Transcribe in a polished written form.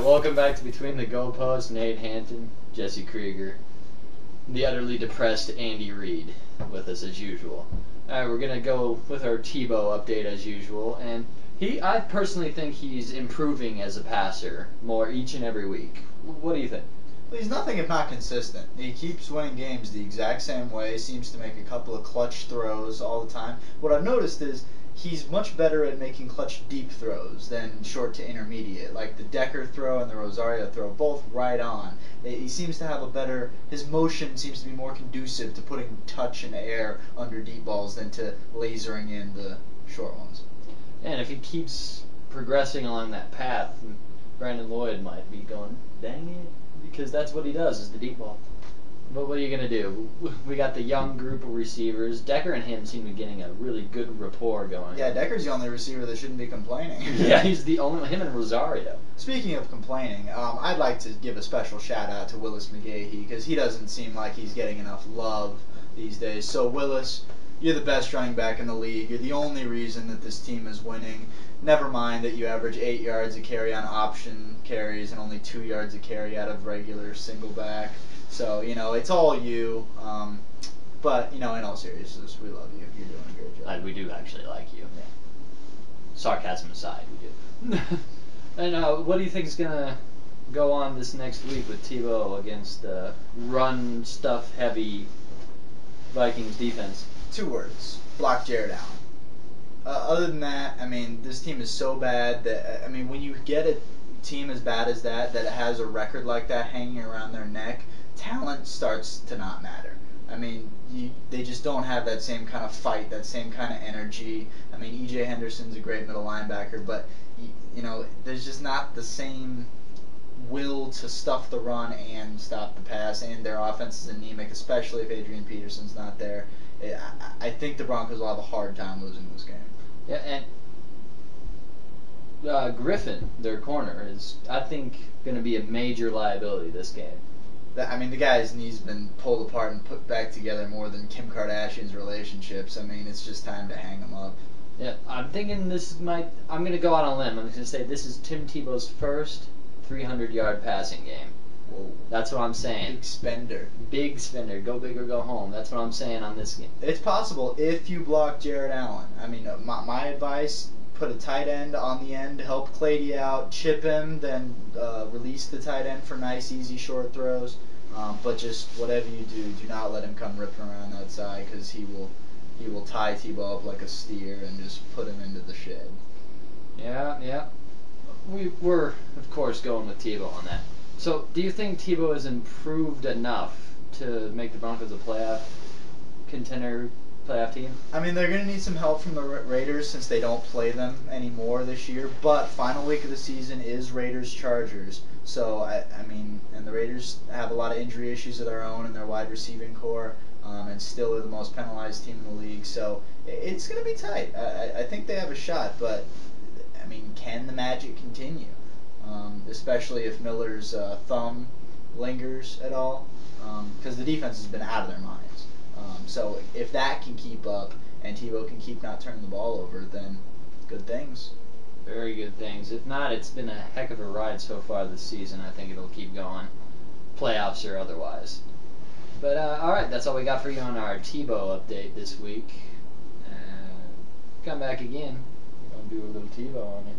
welcome back to Between the Goalposts. Nate Hampton, Jesse Krieger, the utterly depressed Andy Reid with us as usual. Alright, we're gonna go with our Tebow update as usual, and I personally think he's improving as a passer more each and every week. What do you think? Well, he's nothing if not consistent. He keeps winning games the exact same way, seems to make a couple of clutch throws all the time. What I've noticed is he's much better at making clutch deep throws than short to intermediate. Like the Decker throw and the Rosario throw, both right on. He seems to have his motion seems to be more conducive to putting touch and air under deep balls than to lasering in the short ones. And if he keeps progressing along that path, Brandon Lloyd might be going, dang it, because that's what he does, is the deep ball. But what are you going to do? We got the young group of receivers. Decker and him seem to be getting a really good rapport going. Yeah, Decker's the only receiver that shouldn't be complaining. Yeah, he's the only one, him and Rosario. Speaking of complaining, I'd like to give a special shout out to Willis McGahee, because he doesn't seem like he's getting enough love these days. So Willis, you're the best running back in the league. You're the only reason that this team is winning. Never mind that you average 8 yards a carry on option carries and only 2 yards a carry out of regular single back. So, it's all you. But, in all seriousness, we love you. You're doing a great job. We do actually like you. Yeah. Sarcasm aside, we do. And what do you think is going to go on this next week with Tebow against the run stuff heavy Vikings defense? 2 words. Block Jared Allen. Other than that, this team is so bad that, when you get a team as bad as that has a record like that hanging around their neck, talent starts to not matter. They just don't have that same kind of fight, that same kind of energy. E.J. Henderson's a great middle linebacker, but, there's just not the same will to stuff the run and stop the pass, and their offense is anemic, especially if Adrian Peterson's not there. I think the Broncos will have a hard time losing this game. Yeah, and Griffin, their corner, is, I think, going to be a major liability this game. The guy's knee's been pulled apart and put back together more than Kim Kardashian's relationships. It's just time to hang him up. Yeah, I'm thinking I'm going to go out on a limb. I'm going to say this is Tim Tebow's first 300-yard passing game. Whoa. That's what I'm saying. Big spender. Big spender. Go big or go home. That's what I'm saying on this game. It's possible if you block Jared Allen. My advice, put a tight end on the end, help Clady out, chip him, then release the tight end for nice, easy, short throws. But just whatever you do not let him come ripping around outside, because he will tie Tebow up like a steer and just put him into the shed. Yeah. We're, of course, going with Tebow on that. So, do you think Tebow has improved enough to make the Broncos a playoff contender, playoff team? They're going to need some help from the Raiders since they don't play them anymore this year. But final week of the season is Raiders-Chargers. So, and the Raiders have a lot of injury issues of their own in their wide receiving core, and still are the most penalized team in the league. So, it's going to be tight. I think they have a shot, but, can the magic continue? Especially if Miller's thumb lingers at all, because the defense has been out of their minds. So if that can keep up and Tebow can keep not turning the ball over, then good things. Very good things. If not, it's been a heck of a ride so far this season. I think it'll keep going, playoffs or otherwise. But all right, that's all we got for you on our Tebow update this week. Come back again. We're gonna do a little Tebow on it.